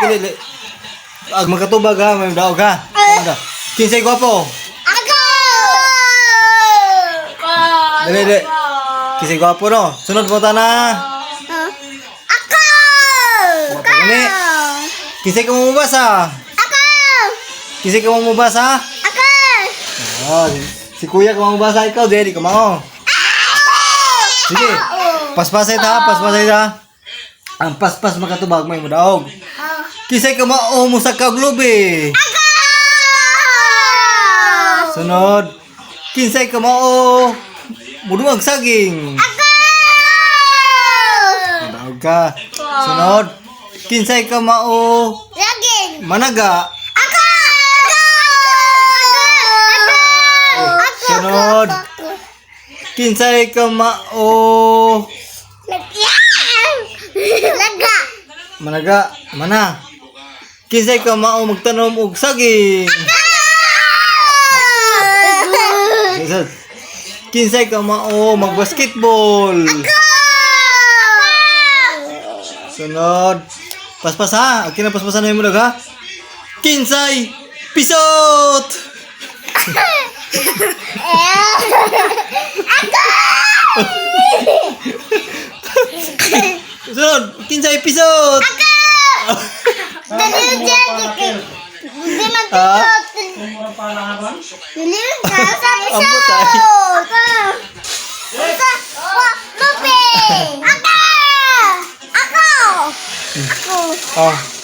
Dali. Ag magkatubag ha, may daog ha. Kinsay gwapo. Ako! Dali. Kinsay gwapo no. Sunod mo ta na. Ako! Gwapo gani. Kinsay ka mamubas ha. Ako! Kinsay ka mamubas ha. Ako! Oh, si kuya ka mamubas ha. Ikaw, di ka mao. Sige. Paspasay ta. Ang paspas makatubag may mudaog. Kisay ka mao mo sa kaglubi. Sunod. Kinsay ka mao muduwag saging. Mudaog ka. Sunod. Kinsay ka mao Laging! managa. Ako! Sunod. Kinsay ka mao Laga! managa. Mana. Kinsay ka mao magtanom og saging. Kinsay ka mao magbasketball. Sunod. Paspas ha. Akin na paspasan na mo daga. Kinsay pisot. Sunod. Kinsay pisot. Dali dyan! Hindi man Ha? Dali ka sa Ambot ay. Lupi! Ako! Oh.